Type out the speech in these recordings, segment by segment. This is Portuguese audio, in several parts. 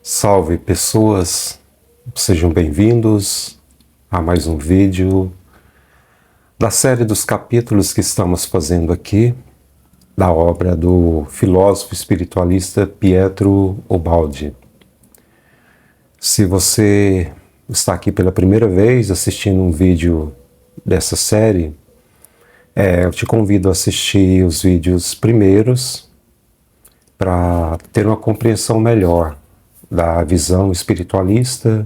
Salve pessoas, sejam bem-vindos a mais um vídeo da série dos capítulos que estamos fazendo aqui da obra do filósofo espiritualista Pietro Ubaldi. Se você está aqui pela primeira vez assistindo um vídeo dessa série, eu te convido a assistir os vídeos primeiros para ter uma compreensão melhor da visão espiritualista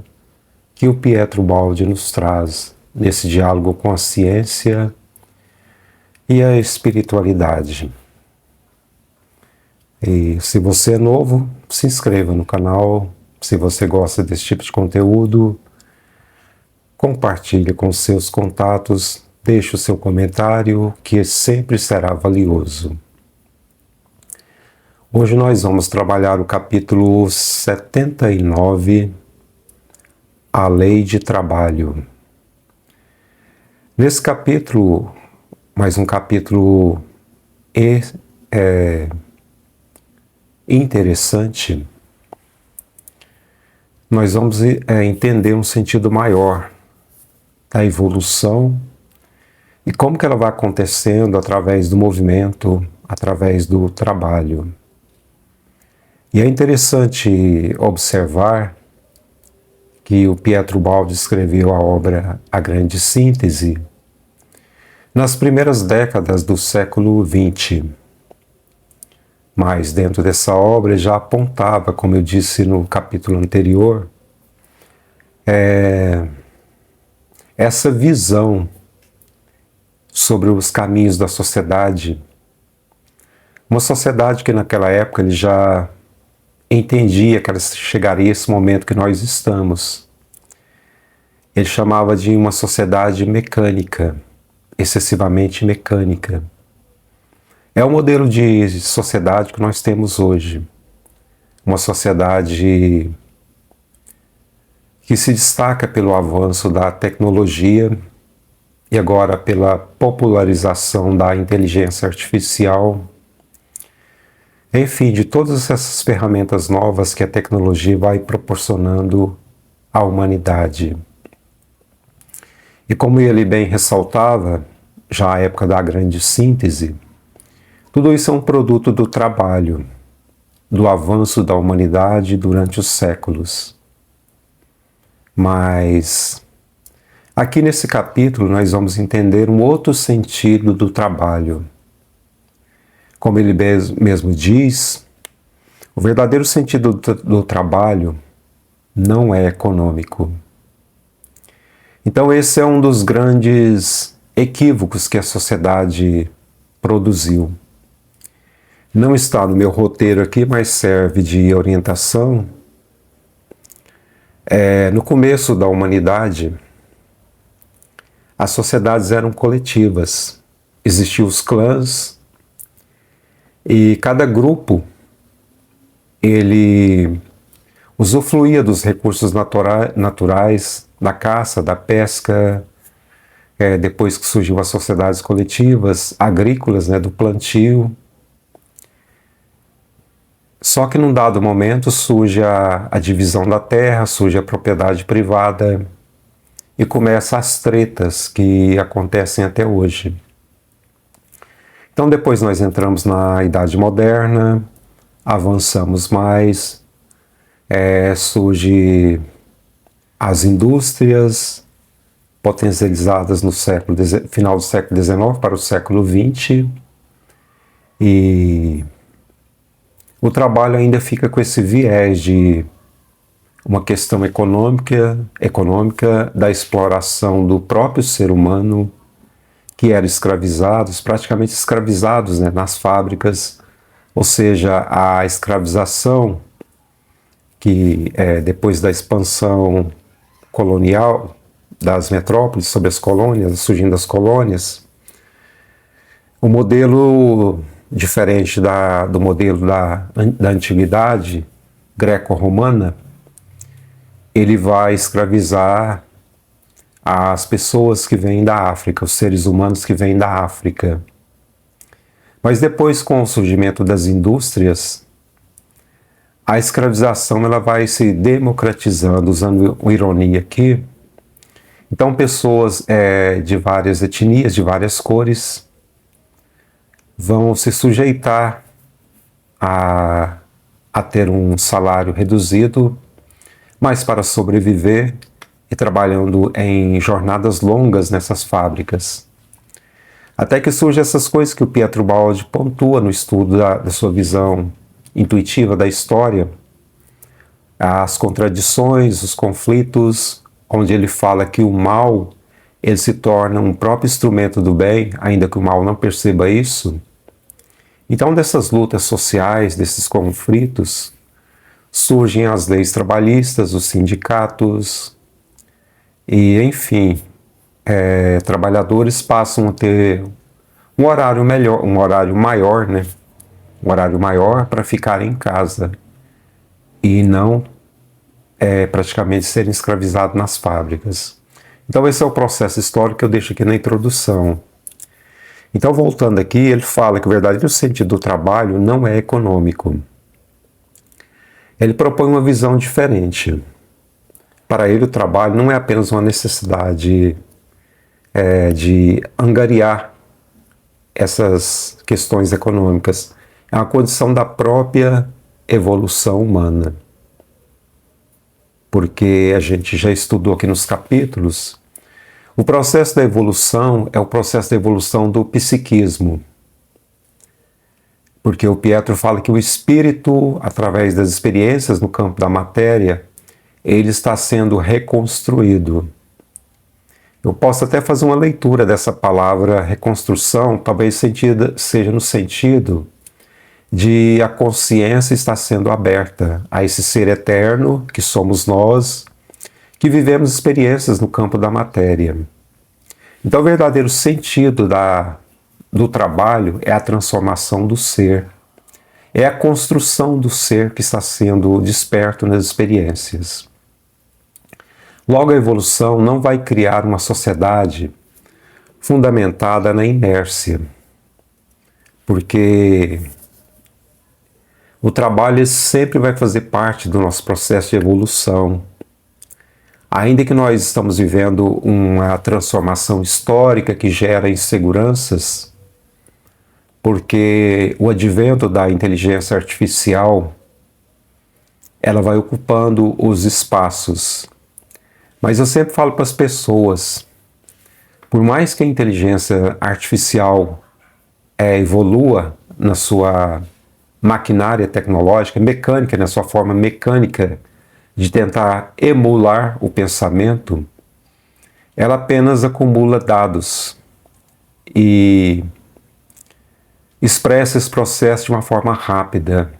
que o Pietro Ubaldi nos traz nesse diálogo com a ciência e a espiritualidade. E se você é novo, se inscreva no canal. Se você gosta desse tipo de conteúdo, compartilhe com seus contatos, deixe o seu comentário, que sempre será valioso. Hoje nós vamos trabalhar o capítulo 79, a Lei de Trabalho. Nesse capítulo, mais um capítulo interessante, nós vamos entender um sentido maior da evolução e como que ela vai acontecendo através do movimento, através do trabalho. E é interessante observar que o Pietro Ubaldi escreveu a obra A Grande Síntese nas primeiras décadas do século XX. Mas dentro dessa obra já apontava, como eu disse no capítulo anterior, essa visão sobre os caminhos da sociedade. Uma sociedade que naquela época ele já entendia que ela chegaria a esse momento que nós estamos. Ele chamava de uma sociedade mecânica, excessivamente mecânica. É o modelo de sociedade que nós temos hoje. Uma sociedade que se destaca pelo avanço da tecnologia e agora pela popularização da inteligência artificial. Enfim, de todas essas ferramentas novas que a tecnologia vai proporcionando à humanidade. E como ele bem ressaltava, já à época da Grande Síntese, tudo isso é um produto do trabalho, do avanço da humanidade durante os séculos. Mas aqui nesse capítulo nós vamos entender um outro sentido do trabalho. Como ele mesmo diz, o verdadeiro sentido do trabalho não é econômico. Então esse é um dos grandes equívocos que a sociedade produziu. Não está no meu roteiro aqui, mas serve de orientação. No começo da humanidade, as sociedades eram coletivas. Existiam os clãs, e cada grupo, ele usufruía dos recursos naturais, da caça, da pesca, depois que surgiu as sociedades coletivas, agrícolas, do plantio. Só que num dado momento surge a divisão da terra, surge a propriedade privada e começam as tretas que acontecem até hoje. Então depois nós entramos na Idade Moderna, avançamos mais, surge as indústrias potencializadas no final do século XIX para o século XX, e o trabalho ainda fica com esse viés de uma questão econômica da exploração do próprio ser humano, que eram escravizados, praticamente escravizados, nas fábricas, ou seja, a escravização que depois da expansão colonial das metrópoles sobre as colônias, surgindo das colônias, o modelo diferente do modelo da antiguidade greco-romana, ele vai escravizar as pessoas que vêm da África, os seres humanos que vêm da África. Mas depois, com o surgimento das indústrias, a escravização ela vai se democratizando, usando ironia aqui. Então, pessoas de várias etnias, de várias cores, vão se sujeitar a ter um salário reduzido, mas para sobreviver e trabalhando em jornadas longas nessas fábricas. Até que surgem essas coisas que o Pietro Baldi pontua no estudo da sua visão intuitiva da história, as contradições, os conflitos, onde ele fala que o mal ele se torna um próprio instrumento do bem, ainda que o mal não perceba isso. Então, dessas lutas sociais, desses conflitos, surgem as leis trabalhistas, os sindicatos, e, enfim, trabalhadores passam a ter um horário melhor, um horário maior, né? Um horário maior para ficar em casa e não praticamente serem escravizados nas fábricas. Então, esse é o processo histórico que eu deixo aqui na introdução. Então, voltando aqui, ele fala que o verdadeiro sentido do trabalho não é econômico. Ele propõe uma visão diferente. Para ele, o trabalho não é apenas uma necessidade de angariar essas questões econômicas. É uma condição da própria evolução humana. Porque a gente já estudou aqui nos capítulos, o processo da evolução é o processo da evolução do psiquismo. Porque o Pietro fala que o espírito, através das experiências no campo da matéria, ele está sendo reconstruído. Eu posso até fazer uma leitura dessa palavra reconstrução, talvez seja no sentido de a consciência estar sendo aberta a esse ser eterno que somos nós, que vivemos experiências no campo da matéria. Então, o verdadeiro sentido do trabalho é a transformação do ser, é a construção do ser que está sendo desperto nas experiências. Logo, a evolução não vai criar uma sociedade fundamentada na inércia, porque o trabalho sempre vai fazer parte do nosso processo de evolução. Ainda que nós estamos vivendo uma transformação histórica que gera inseguranças, porque o advento da inteligência artificial, ela vai ocupando os espaços. Mas eu sempre falo para as pessoas, por mais que a inteligência artificial evolua na sua maquinária tecnológica, mecânica, na sua forma mecânica de tentar emular o pensamento, ela apenas acumula dados e expressa esse processo de uma forma rápida.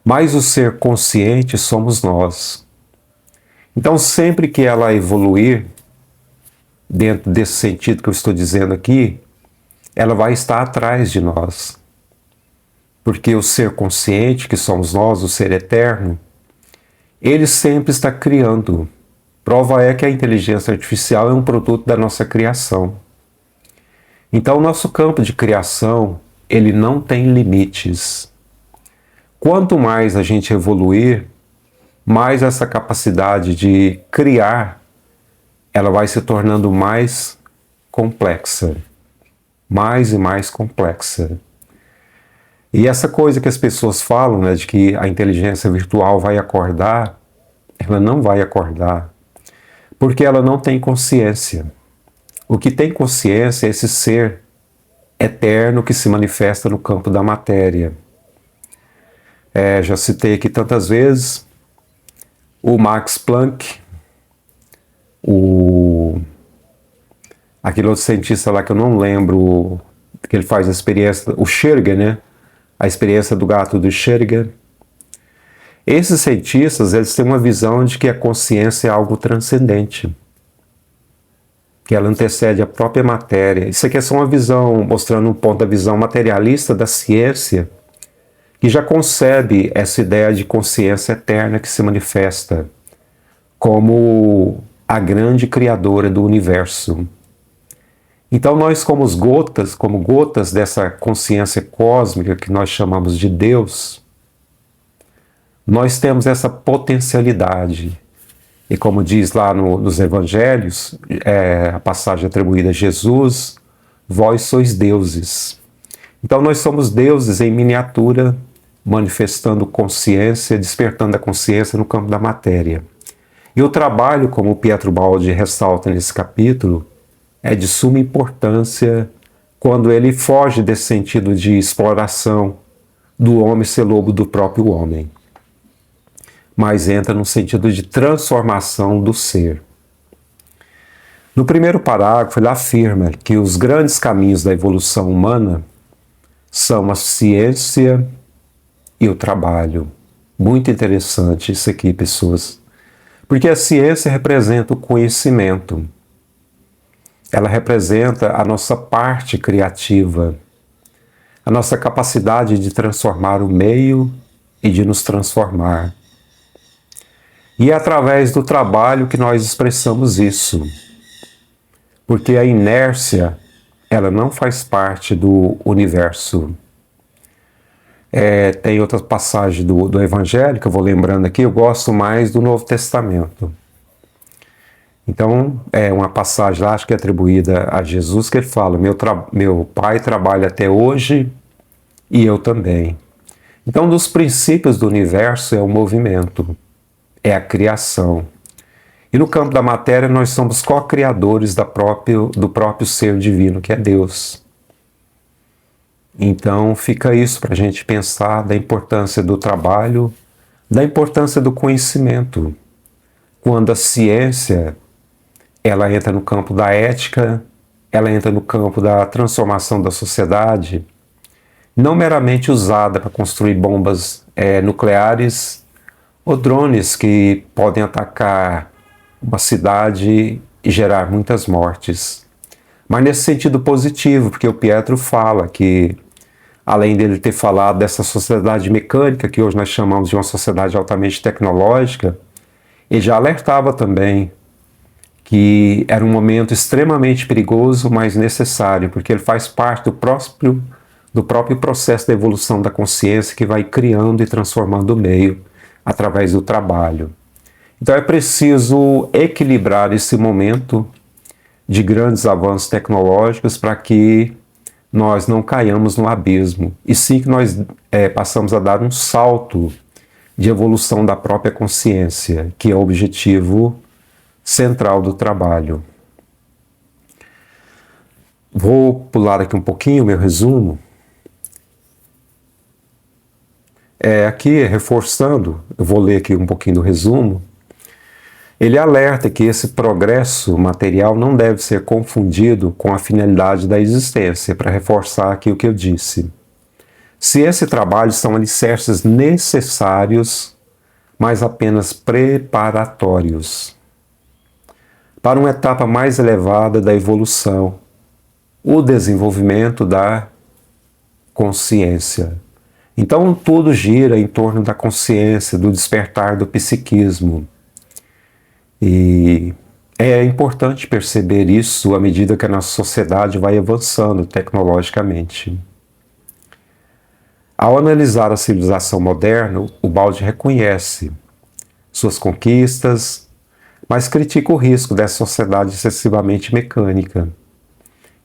Mas o ser consciente somos nós. Então, sempre que ela evoluir, dentro desse sentido que eu estou dizendo aqui, ela vai estar atrás de nós. Porque o ser consciente, que somos nós, o ser eterno, ele sempre está criando. Prova é que a inteligência artificial é um produto da nossa criação. Então, o nosso campo de criação, ele não tem limites. Quanto mais a gente evoluir, mais essa capacidade de criar, ela vai se tornando mais complexa. Mais e mais complexa. E essa coisa que as pessoas falam, né, de que a inteligência virtual vai acordar, ela não vai acordar, porque ela não tem consciência. O que tem consciência é esse ser eterno que se manifesta no campo da matéria. Já citei aqui tantas vezes o Max Planck, aquele outro cientista lá que eu não lembro, que ele faz a experiência, o Schrödinger, né? A experiência do gato do Schrödinger. Esses cientistas, eles têm uma visão de que a consciência é algo transcendente, que ela antecede a própria matéria. Isso aqui é só uma visão, mostrando um ponto da visão materialista da ciência, que já concebe essa ideia de consciência eterna que se manifesta como a grande criadora do universo. Então nós, como gotas dessa consciência cósmica que nós chamamos de Deus, Nós temos essa potencialidade. E como diz lá nos Evangelhos, a passagem atribuída a Jesus, vós sois deuses. Então nós somos deuses em miniatura, manifestando consciência, despertando a consciência no campo da matéria. E o trabalho, como o Pietro Baldi ressalta nesse capítulo, é de suma importância quando ele foge desse sentido de exploração do homem ser lobo do próprio homem, mas entra no sentido de transformação do ser. No primeiro parágrafo, ele afirma que os grandes caminhos da evolução humana são a ciência e o trabalho. Muito interessante isso aqui, pessoas. Porque a ciência representa o conhecimento. Ela representa a nossa parte criativa, a nossa capacidade de transformar o meio e de nos transformar. E é através do trabalho que nós expressamos isso. Porque a inércia, ela não faz parte do universo. Tem outra passagem do Evangelho, que eu vou lembrando aqui, eu gosto mais do Novo Testamento. Então, é uma passagem lá, acho que é atribuída a Jesus, que ele fala, meu pai trabalha até hoje e eu também. Então, um dos princípios do universo é o movimento, é a criação. E no campo da matéria, nós somos co-criadores do próprio ser divino, que é Deus. Então, fica isso para a gente pensar da importância do trabalho, da importância do conhecimento. Quando a ciência ela entra no campo da ética, ela entra no campo da transformação da sociedade, não meramente usada para construir bombas nucleares ou drones que podem atacar uma cidade e gerar muitas mortes. Mas nesse sentido positivo, porque o Pietro fala que, além dele ter falado dessa sociedade mecânica, que hoje nós chamamos de uma sociedade altamente tecnológica, ele já alertava também que era um momento extremamente perigoso, mas necessário, porque ele faz parte do próprio processo da evolução da consciência que vai criando e transformando o meio através do trabalho. Então é preciso equilibrar esse momento de grandes avanços tecnológicos para que nós não caiamos no abismo, e sim que nós passamos a dar um salto de evolução da própria consciência, que é o objetivo central do trabalho. Vou pular aqui um pouquinho o meu resumo. Aqui, reforçando, eu vou ler aqui um pouquinho do resumo. Ele alerta que esse progresso material não deve ser confundido com a finalidade da existência, para reforçar aqui o que eu disse. Se esse trabalho são alicerces necessários, mas apenas preparatórios, para uma etapa mais elevada da evolução, o desenvolvimento da consciência. Então tudo gira em torno da consciência, do despertar do psiquismo. E é importante perceber isso à medida que a nossa sociedade vai avançando tecnologicamente. Ao analisar a civilização moderna, o Baldi reconhece suas conquistas, mas critica o risco dessa sociedade excessivamente mecânica.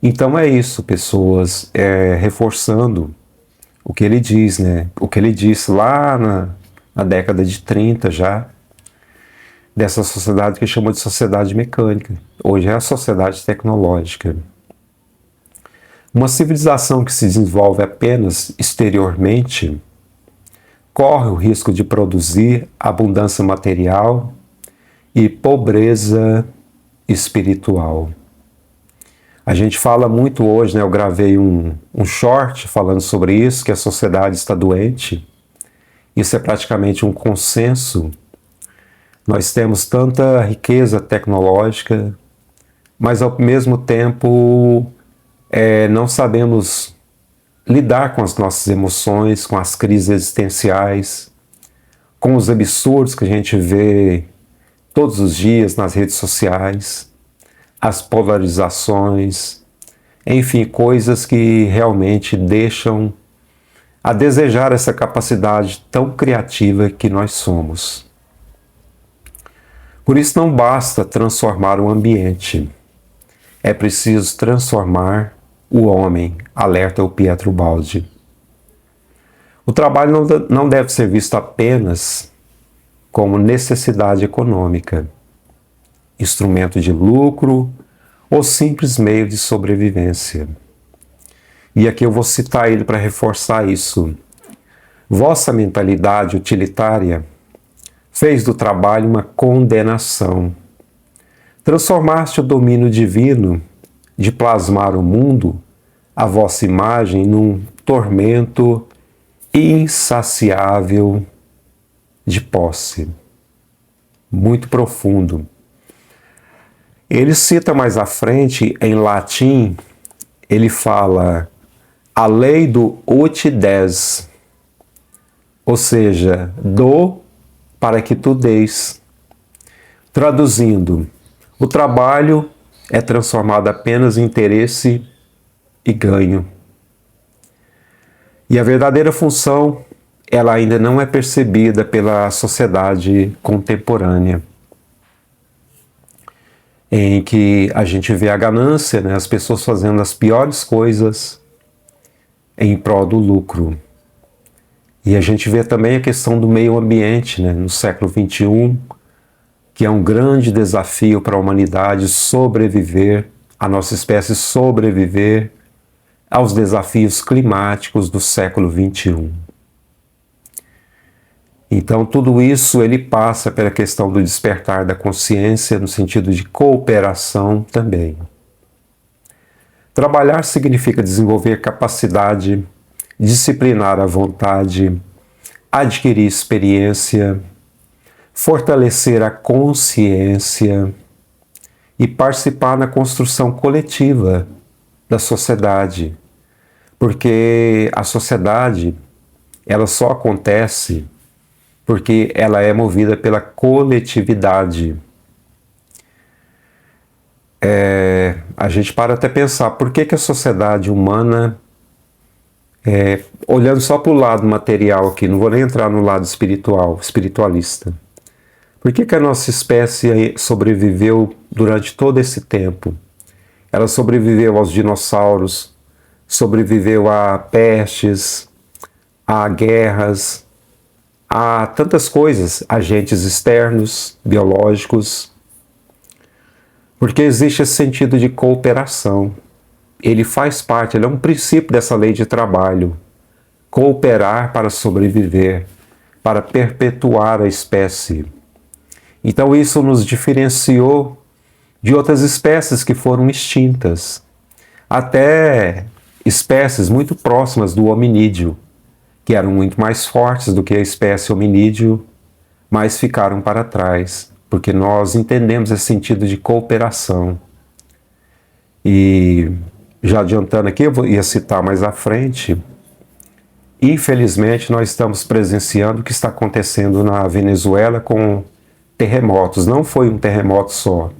Então é isso, pessoas, reforçando o que ele diz, né? O que ele disse lá na década de 30 já, dessa sociedade que chamou de sociedade mecânica. Hoje é a sociedade tecnológica. Uma civilização que se desenvolve apenas exteriormente corre o risco de produzir abundância material e pobreza espiritual. A gente fala muito hoje, né? Eu gravei um short falando sobre isso, que a sociedade está doente. Isso é praticamente um consenso. Nós temos tanta riqueza tecnológica, mas ao mesmo tempo não sabemos lidar com as nossas emoções, com as crises existenciais, com os absurdos que a gente vê todos os dias nas redes sociais, as polarizações, enfim, coisas que realmente deixam a desejar essa capacidade tão criativa que nós somos. Por isso não basta transformar o ambiente, é preciso transformar o homem, alerta o Pietro Baldi. O trabalho não deve ser visto apenas como necessidade econômica, instrumento de lucro ou simples meio de sobrevivência. E aqui eu vou citar ele para reforçar isso. Vossa mentalidade utilitária fez do trabalho uma condenação. Transformaste o domínio divino de plasmar o mundo, a vossa imagem, num tormento insaciável de posse. Muito profundo. Ele cita mais à frente, em latim, ele fala a lei do ut des, ou seja, dou para que tu deis. Traduzindo, o trabalho é transformado apenas em interesse e ganho. E a verdadeira função, ela ainda não é percebida pela sociedade contemporânea, em que a gente vê a ganância, né? As pessoas fazendo as piores coisas em prol do lucro. E a gente vê também a questão do meio ambiente, né? No século XXI, que é um grande desafio para a humanidade sobreviver, a nossa espécie sobreviver aos desafios climáticos do século XXI. Então, tudo isso ele passa pela questão do despertar da consciência, no sentido de cooperação também. Trabalhar significa desenvolver capacidade, disciplinar a vontade, adquirir experiência, fortalecer a consciência e participar na construção coletiva da sociedade. Porque a sociedade, ela só acontece porque ela é movida pela coletividade. A gente para até pensar, por que a sociedade humana, olhando só para o lado material aqui, não vou nem entrar no lado espiritualista, por que a nossa espécie sobreviveu durante todo esse tempo? Ela sobreviveu aos dinossauros, sobreviveu a pestes, a guerras, há tantas coisas, agentes externos, biológicos, porque existe esse sentido de cooperação. Ele faz parte, ele é um princípio dessa lei de trabalho. Cooperar para sobreviver, para perpetuar a espécie. Então isso nos diferenciou de outras espécies que foram extintas, até espécies muito próximas do hominídeo, que eram muito mais fortes do que a espécie hominídeo, mas ficaram para trás, porque nós entendemos esse sentido de cooperação. E, já adiantando aqui, eu ia citar mais à frente, infelizmente nós estamos presenciando o que está acontecendo na Venezuela com terremotos. Não foi um terremoto só,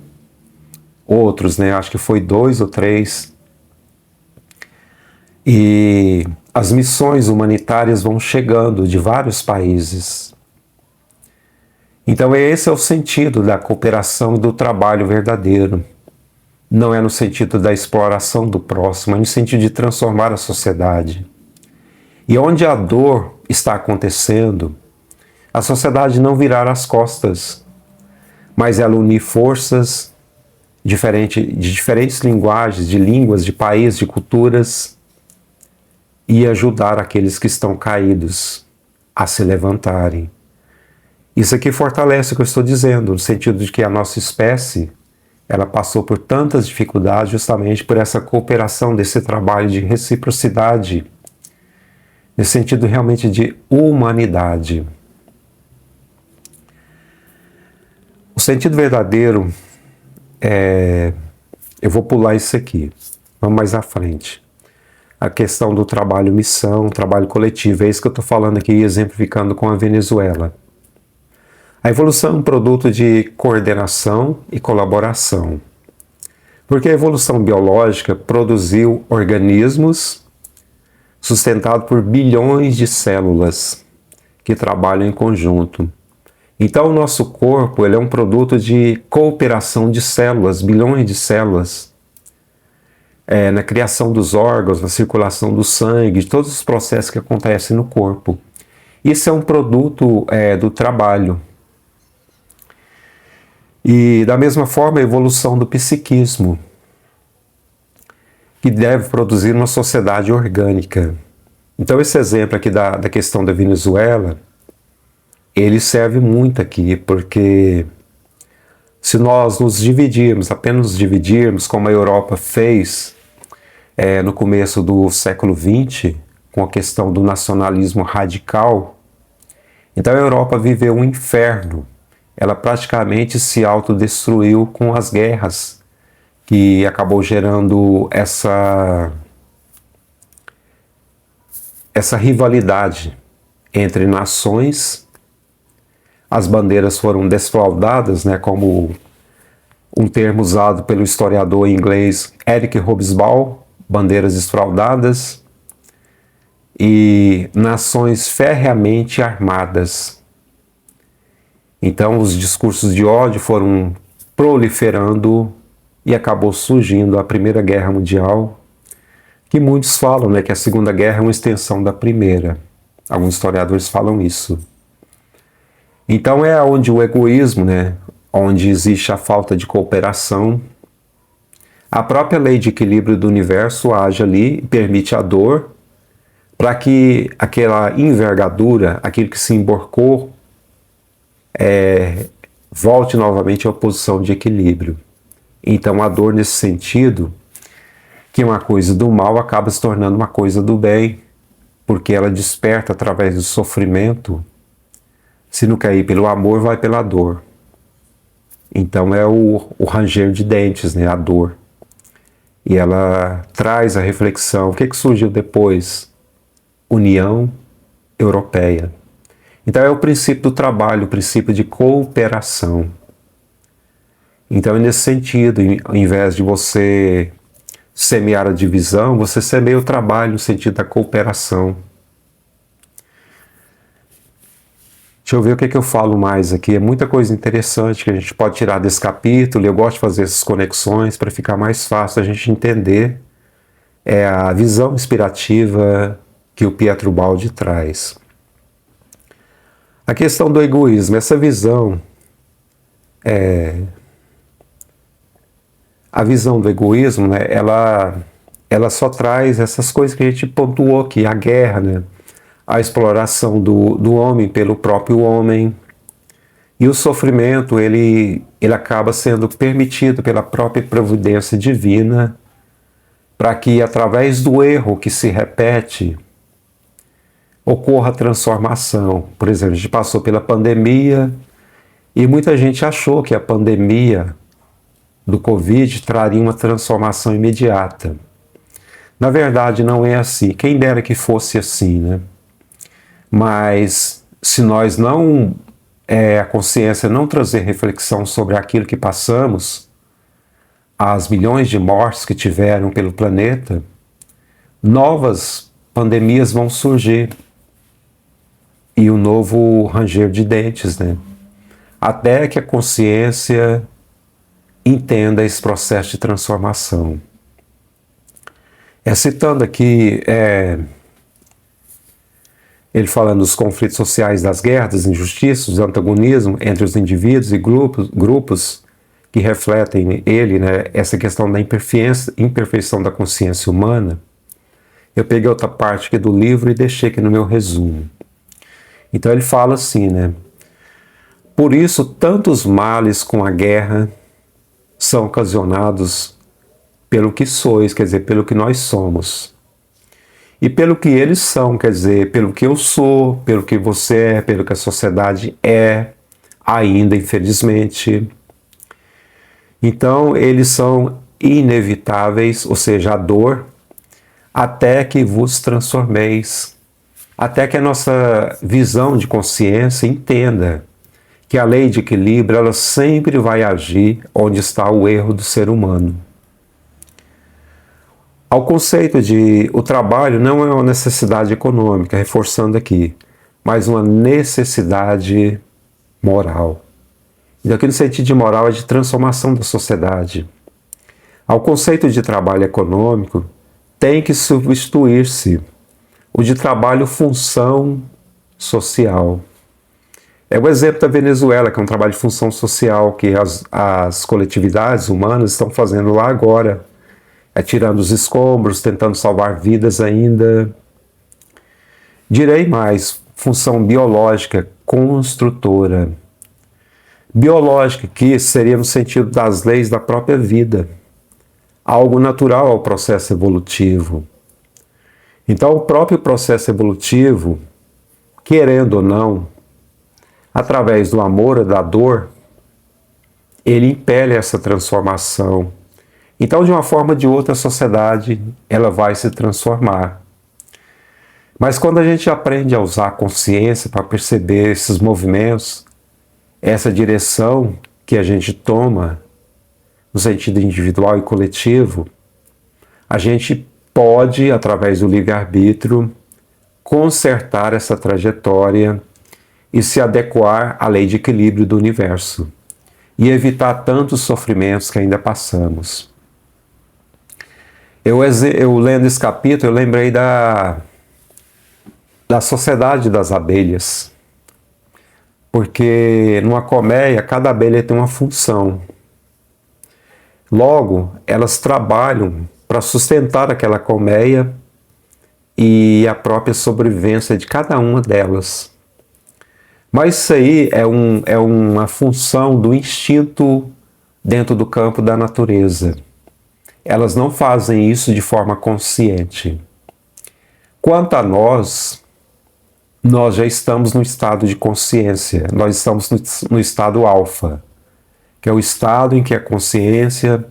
outros, né? Acho que foi 2 ou 3. E as missões humanitárias vão chegando de vários países. Então esse é o sentido da cooperação e do trabalho verdadeiro. Não é no sentido da exploração do próximo, é no sentido de transformar a sociedade. E onde a dor está acontecendo, a sociedade não virar as costas, mas ela unir forças de diferentes linguagens, de línguas, de países, de culturas, e ajudar aqueles que estão caídos a se levantarem. Isso aqui fortalece o que eu estou dizendo, no sentido de que a nossa espécie, ela passou por tantas dificuldades justamente por essa cooperação, desse trabalho de reciprocidade, nesse sentido realmente de humanidade. O sentido verdadeiro eu vou pular isso aqui, vamos mais à frente. A questão do trabalho-missão, trabalho coletivo, é isso que eu estou falando aqui, exemplificando com a Venezuela. A evolução é um produto de coordenação e colaboração. Porque a evolução biológica produziu organismos sustentado por bilhões de células que trabalham em conjunto. Então o nosso corpo ele é um produto de cooperação de células, bilhões de células, na criação dos órgãos, na circulação do sangue, de todos os processos que acontecem no corpo. Isso é um produto do trabalho. E da mesma forma a evolução do psiquismo, que deve produzir uma sociedade orgânica. Então esse exemplo aqui da questão da Venezuela, ele serve muito aqui, porque se nós nos dividirmos, apenas nos dividirmos, como a Europa fez no começo do século XX, com a questão do nacionalismo radical, então a Europa viveu um inferno. Ela praticamente se autodestruiu com as guerras, que acabou gerando essa rivalidade entre nações. As bandeiras foram desfraldadas, como um termo usado pelo historiador inglês Eric Hobsbawm, bandeiras desfraldadas, e nações ferreamente armadas. Então os discursos de ódio foram proliferando e acabou surgindo a Primeira Guerra Mundial, que muitos falam que a Segunda Guerra é uma extensão da Primeira. Alguns historiadores falam isso. Então é onde o egoísmo, onde existe a falta de cooperação, a própria lei de equilíbrio do universo age ali e permite a dor para que aquela envergadura, aquilo que se emborcou, volte novamente à posição de equilíbrio. Então a dor nesse sentido, que uma coisa do mal acaba se tornando uma coisa do bem, porque ela desperta através do sofrimento. Se não quer ir pelo amor, vai pela dor. Então é o ranger de dentes, a dor. E ela traz a reflexão. O que surgiu depois? União Europeia. Então é o princípio do trabalho, o princípio de cooperação. Então é nesse sentido, ao invés de você semear a divisão, você semeia o trabalho no sentido da cooperação. Deixa eu ver o que eu falo mais aqui. É muita coisa interessante que a gente pode tirar desse capítulo. Eu gosto de fazer essas conexões para ficar mais fácil a gente entender a visão inspirativa que o Pietro Baldi traz. A questão do egoísmo, essa visão, a visão do egoísmo, ela só traz essas coisas que a gente pontuou aqui, a guerra, a exploração do homem pelo próprio homem, e o sofrimento, ele acaba sendo permitido pela própria providência divina, para que através do erro que se repete, ocorra a transformação. Por exemplo, a gente passou pela pandemia e muita gente achou que a pandemia do Covid traria uma transformação imediata. Na verdade, não é assim. Quem dera que fosse assim, Mas se nós não, a consciência não trazer reflexão sobre aquilo que passamos, as milhões de mortes que tiveram pelo planeta, novas pandemias vão surgir. E um novo ranger de dentes, Até que a consciência entenda esse processo de transformação. Citando aqui, ele falando dos conflitos sociais, das guerras, das injustiças, dos antagonismos entre os indivíduos e grupos que refletem ele, essa questão da imperfeição da consciência humana. Eu peguei outra parte aqui do livro e deixei aqui no meu resumo. Então ele fala assim, por isso tantos males com a guerra são ocasionados pelo que sois, quer dizer, pelo que nós somos. E pelo que eles são, quer dizer, pelo que eu sou, pelo que você é, pelo que a sociedade é, ainda, infelizmente. Então, eles são inevitáveis, ou seja, a dor, até que vos transformeis, até que a nossa visão de consciência entenda que a lei de equilíbrio, ela sempre vai agir onde está o erro do ser humano. ao conceito de o trabalho não é uma necessidade econômica, reforçando aqui, mas uma necessidade moral. E aqui no sentido de moral é de transformação da sociedade. Ao conceito de trabalho econômico, tem que substituir-se o de trabalho função social. É o exemplo da Venezuela, que é um trabalho de função social que as coletividades humanas estão fazendo lá agora. Tirando os escombros, tentando salvar vidas ainda. Direi mais, função biológica, construtora. Biológica, que seria no sentido das leis da própria vida. Algo natural ao processo evolutivo. Então, o próprio processo evolutivo, querendo ou não, através do amor ou da dor, ele impele essa transformação. Então, de uma forma ou de outra, a sociedade ela vai se transformar. Mas quando a gente aprende a usar a consciência para perceber esses movimentos, essa direção que a gente toma, no sentido individual e coletivo, a gente pode, através do livre-arbítrio, consertar essa trajetória e se adequar à lei de equilíbrio do universo e evitar tantos sofrimentos que ainda passamos. Eu lendo esse capítulo, eu lembrei da Sociedade das Abelhas, porque numa colmeia, cada abelha tem uma função. Logo, elas trabalham para sustentar aquela colmeia e a própria sobrevivência de cada uma delas. Mas isso aí é uma função do instinto dentro do campo da natureza. Elas não fazem isso de forma consciente. Quanto a nós já estamos no estado de consciência, nós estamos no estado alfa, que é o estado em que a consciência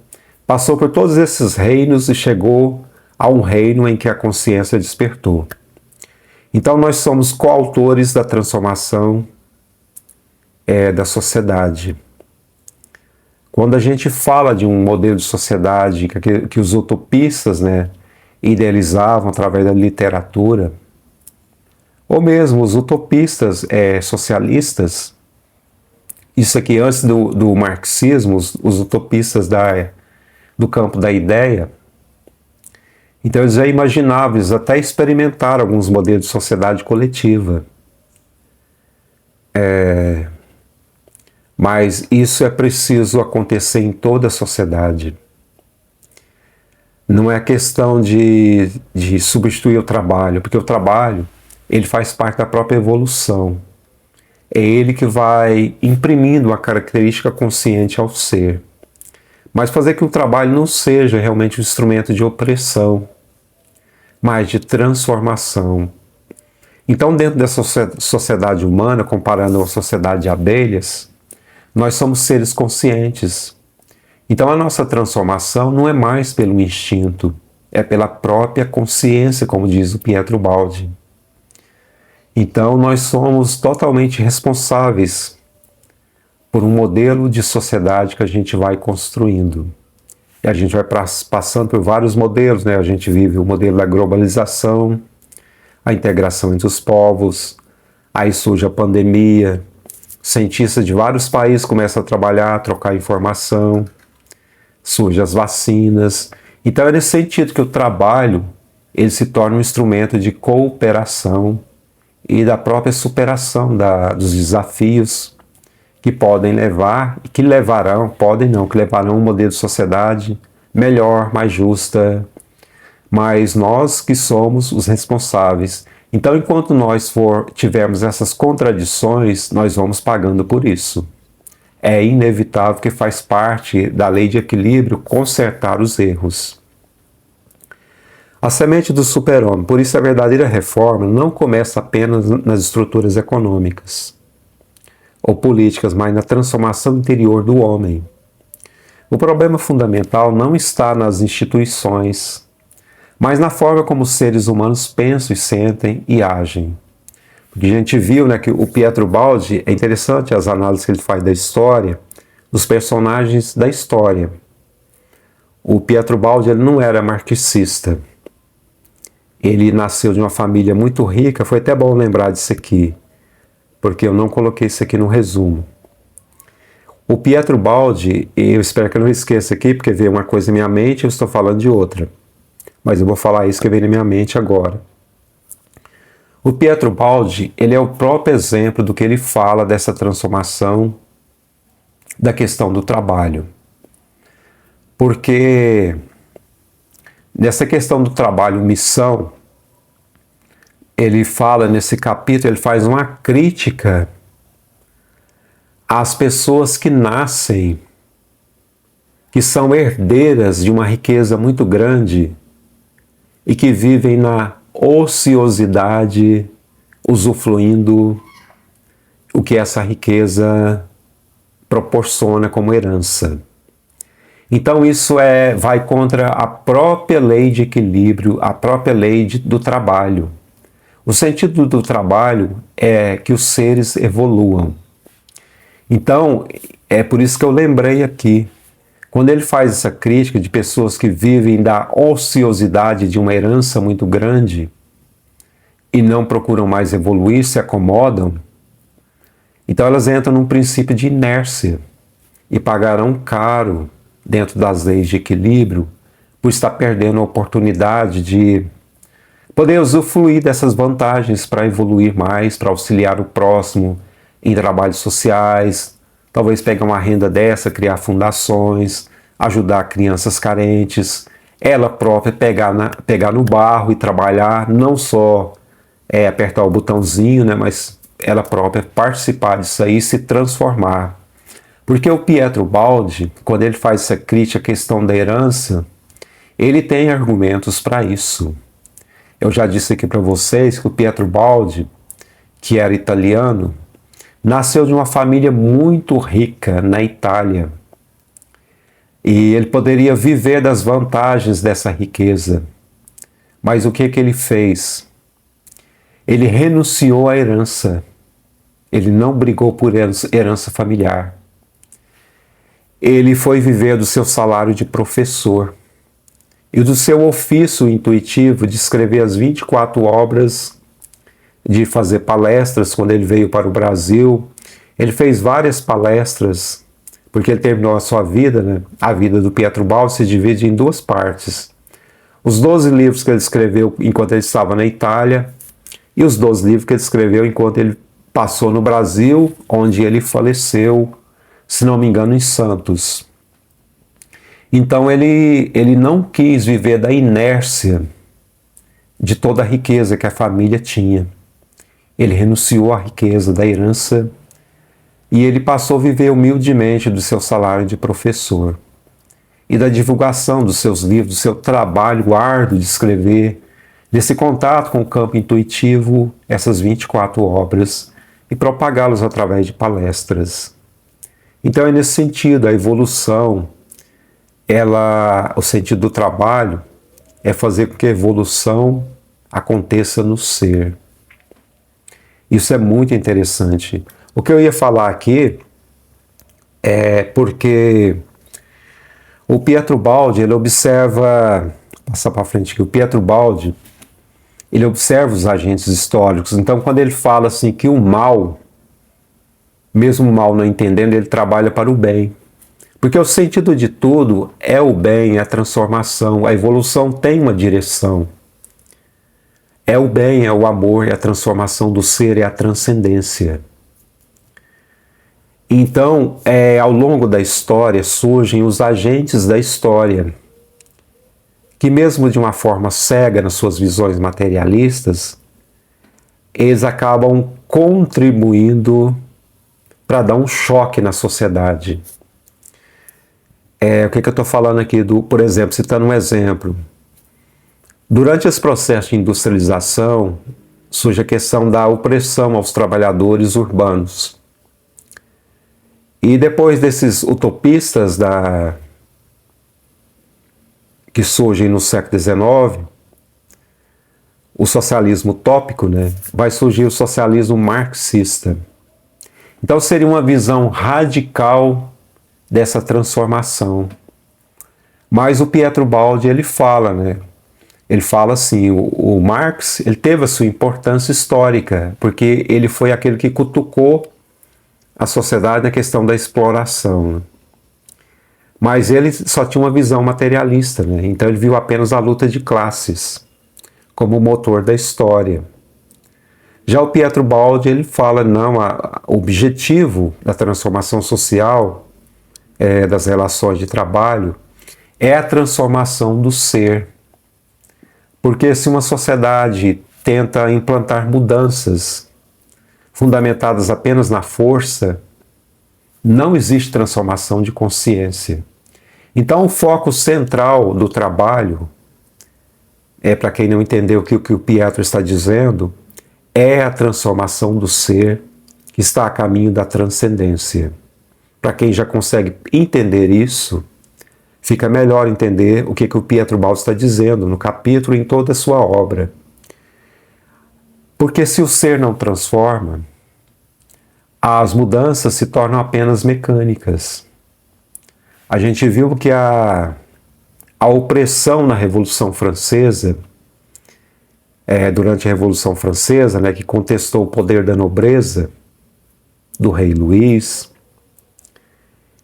passou por todos esses reinos e chegou a um reino em que a consciência despertou. Então nós somos coautores da transformação da sociedade. Quando a gente fala de um modelo de sociedade que os utopistas, idealizavam através da literatura, ou mesmo os utopistas socialistas, isso aqui antes do marxismo, os utopistas do campo da ideia, então eles já imaginavam, eles até experimentaram alguns modelos de sociedade coletiva. Mas isso é preciso acontecer em toda a sociedade. Não é questão de substituir o trabalho, porque o trabalho ele faz parte da própria evolução. É ele que vai imprimindo a característica consciente ao ser. Mas fazer que o trabalho não seja realmente um instrumento de opressão, mas de transformação. Então, dentro dessa sociedade humana, comparando a sociedade de abelhas, nós somos seres conscientes. Então, a nossa transformação não é mais pelo instinto, é pela própria consciência, como diz o Pietro Baldi. Então, nós somos totalmente responsáveis por um modelo de sociedade que a gente vai construindo. E a gente vai passando por vários modelos, A gente vive o modelo da globalização, a integração entre os povos, aí surge a pandemia, cientistas de vários países começam a trabalhar, a trocar informação, surgem as vacinas. Então é nesse sentido que o trabalho ele se torna um instrumento de cooperação e da própria superação dos desafios que podem levar, e que levarão, podem não, que levarão um modelo de sociedade melhor, mais justa, mas nós que somos os responsáveis. Então, enquanto nós tivermos essas contradições, nós vamos pagando por isso. É inevitável que faz parte da lei de equilíbrio consertar os erros. A semente do super-homem, por isso a verdadeira reforma não começa apenas nas estruturas econômicas ou políticas, mas na transformação interior do homem. O problema fundamental não está nas instituições, mas na forma como os seres humanos pensam e sentem e agem. Porque a gente viu que o Pietro Baldi, é interessante as análises que ele faz da história, dos personagens da história. O Pietro Baldi ele não era marxista. Ele nasceu de uma família muito rica. Foi até bom lembrar disso aqui, porque eu não coloquei isso aqui no resumo. O Pietro Baldi, eu espero que eu não esqueça aqui, porque veio uma coisa na minha mente e eu estou falando de outra. Mas eu vou falar isso que veio na minha mente agora. O Pietro Baldi, ele é o próprio exemplo do que ele fala dessa transformação da questão do trabalho. Porque nessa questão do trabalho, missão, ele fala nesse capítulo, ele faz uma crítica às pessoas que nascem, que são herdeiras de uma riqueza muito grande e que vivem na ociosidade, usufruindo o que essa riqueza proporciona como herança. Então isso vai contra a própria lei de equilíbrio, a própria lei do trabalho. O sentido do trabalho é que os seres evoluam. Então, é por isso que eu lembrei aqui, quando ele faz essa crítica de pessoas que vivem da ociosidade de uma herança muito grande e não procuram mais evoluir, se acomodam, então elas entram num princípio de inércia e pagarão caro dentro das leis de equilíbrio por estar perdendo a oportunidade de poder usufruir dessas vantagens para evoluir mais, para auxiliar o próximo em trabalhos sociais, talvez pegar uma renda dessa, criar fundações, ajudar crianças carentes, ela própria pegar no barro e trabalhar, não só apertar o botãozinho, né, mas ela própria participar disso aí e se transformar. Porque o Pietro Baldi, quando ele faz essa crítica à questão da herança, ele tem argumentos para isso. Eu já disse aqui para vocês que o Pietro Baldi, que era italiano, nasceu de uma família muito rica na Itália. E ele poderia viver das vantagens dessa riqueza. Mas o que ele fez? Ele renunciou à herança. Ele não brigou por herança familiar. Ele foi viver do seu salário de professor e do seu ofício intuitivo de escrever as 24 obras, de fazer palestras. Quando ele veio para o Brasil, ele fez várias palestras, porque ele terminou a sua vida, né? A vida do Pietro Baldi se divide em duas partes. Os 12 livros que ele escreveu enquanto ele estava na Itália e os 12 livros que ele escreveu enquanto ele passou no Brasil, onde ele faleceu, se não me engano, em Santos. Então ele não quis viver da inércia de toda a riqueza que a família tinha. Ele renunciou à riqueza da herança e ele passou a viver humildemente do seu salário de professor e da divulgação dos seus livros, do seu trabalho árduo de escrever, desse contato com o campo intuitivo, essas 24 obras, e propagá-las através de palestras. Então é nesse sentido, a evolução, o sentido do trabalho é fazer com que a evolução aconteça no ser. Isso é muito interessante. O que eu ia falar aqui é porque o Pietro Baldi, ele observa, vou passar para frente aqui, o Pietro Baldi, ele observa os agentes históricos. Então quando ele fala assim que o mal, mesmo o mal não entendendo, ele trabalha para o bem. Porque o sentido de tudo é o bem, é a transformação. A evolução tem uma direção. É o bem, é o amor, é a transformação do ser, é a transcendência. Então, ao longo da história, surgem os agentes da história, que mesmo de uma forma cega nas suas visões materialistas, eles acabam contribuindo para dar um choque na sociedade. O que eu estou falando aqui, por exemplo, citando um exemplo. Durante esse processo de industrialização, surge a questão da opressão aos trabalhadores urbanos. E depois desses utopistas que surgem no século XIX, o socialismo utópico, né, vai surgir o socialismo marxista. Então seria uma visão radical dessa transformação. Mas o Pietro Baldi, ele fala, né? Ele fala assim, o Marx, ele teve a sua importância histórica, porque ele foi aquele que cutucou a sociedade na questão da exploração, né? Mas ele só tinha uma visão materialista, né? Então ele viu apenas a luta de classes como o motor da história. Já o Pietro Baldi, ele fala, não, o objetivo da transformação social, das relações de trabalho, é a transformação do ser. Porque se uma sociedade tenta implantar mudanças fundamentadas apenas na força, não existe transformação de consciência. Então o foco central do trabalho, para quem não entendeu o que o Pietro está dizendo, é a transformação do ser que está a caminho da transcendência. Para quem já consegue entender isso, fica melhor entender o que o Pietro Baldi está dizendo no capítulo e em toda a sua obra. Porque se o ser não transforma, as mudanças se tornam apenas mecânicas. A gente viu que a opressão na Revolução Francesa, durante a Revolução Francesa, né, que contestou o poder da nobreza do rei Luís,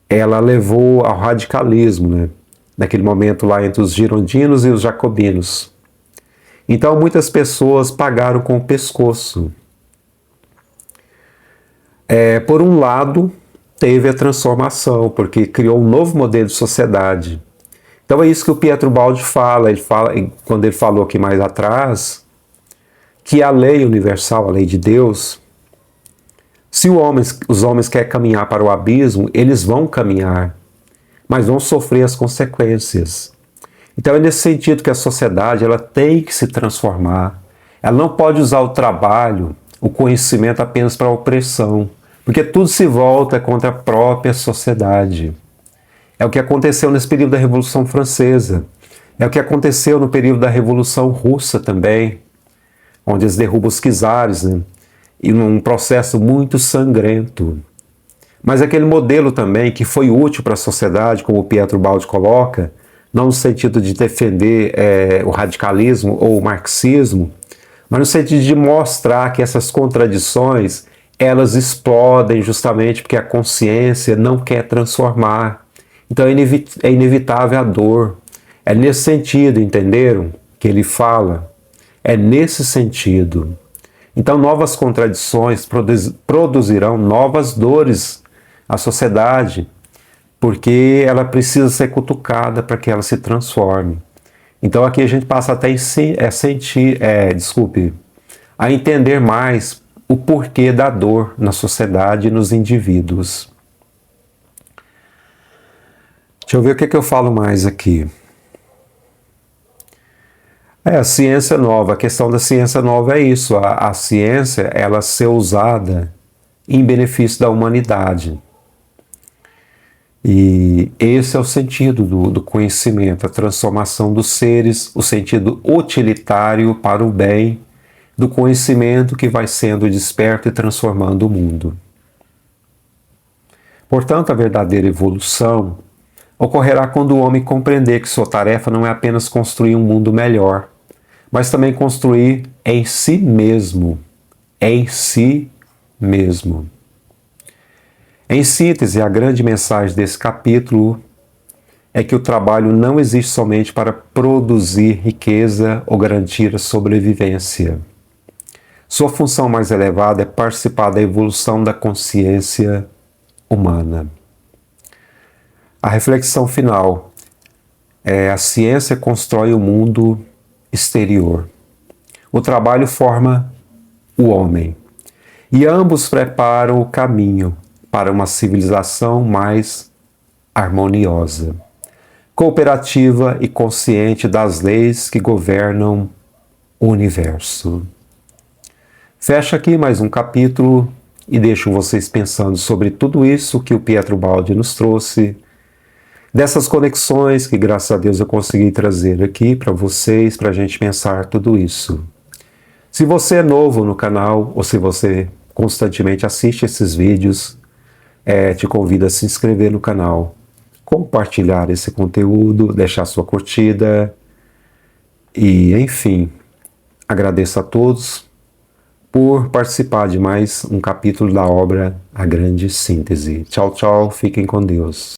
ela levou ao radicalismo, né, naquele momento lá entre os girondinos e os jacobinos. Então muitas pessoas pagaram com o pescoço. Por um lado, teve a transformação, porque criou um novo modelo de sociedade. Então é isso que o Pietro Baldi fala. Quando ele falou aqui mais atrás, que a lei universal, a lei de Deus, se os homens querem caminhar para o abismo, eles vão caminhar, mas vão sofrer as consequências. Então é nesse sentido que a sociedade ela tem que se transformar. Ela não pode usar o trabalho, o conhecimento apenas para a opressão, porque tudo se volta contra a própria sociedade. É o que aconteceu nesse período da Revolução Francesa. É o que aconteceu no período da Revolução Russa também, onde eles derrubam os czares, né? E num processo muito sangrento. Mas aquele modelo também que foi útil para a sociedade, como o Pietro Baldi coloca, não no sentido de defender o radicalismo ou o marxismo, mas no sentido de mostrar que essas contradições, elas explodem justamente porque a consciência não quer transformar. Então é inevitável a dor. É nesse sentido, entenderam? Que ele fala. É nesse sentido. Então novas contradições produzirão novas dores à sociedade, porque ela precisa ser cutucada para que ela se transforme. Então aqui a gente passa até a entender mais o porquê da dor na sociedade e nos indivíduos. Deixa eu ver o que eu falo mais aqui. A ciência nova, a questão da ciência nova é isso, a ciência ela ser usada em benefício da humanidade. E esse é o sentido do conhecimento, a transformação dos seres, o sentido utilitário para o bem do conhecimento que vai sendo desperto e transformando o mundo. Portanto, a verdadeira evolução ocorrerá quando o homem compreender que sua tarefa não é apenas construir um mundo melhor, mas também construir em si mesmo. Em si mesmo. Em síntese, a grande mensagem desse capítulo é que o trabalho não existe somente para produzir riqueza ou garantir a sobrevivência. Sua função mais elevada é participar da evolução da consciência humana. A reflexão final é: a ciência constrói o mundo exterior. O trabalho forma o homem. E ambos preparam o caminho para uma civilização mais harmoniosa, cooperativa e consciente das leis que governam o universo. Fecho aqui mais um capítulo e deixo vocês pensando sobre tudo isso que o Pietro Baldi nos trouxe, dessas conexões que, graças a Deus, eu consegui trazer aqui para vocês, para a gente pensar tudo isso. Se você é novo no canal ou se você constantemente assiste esses vídeos, te convido a se inscrever no canal, compartilhar esse conteúdo, deixar sua curtida e, enfim, agradeço a todos por participar de mais um capítulo da obra A Grande Síntese. Tchau, tchau, fiquem com Deus.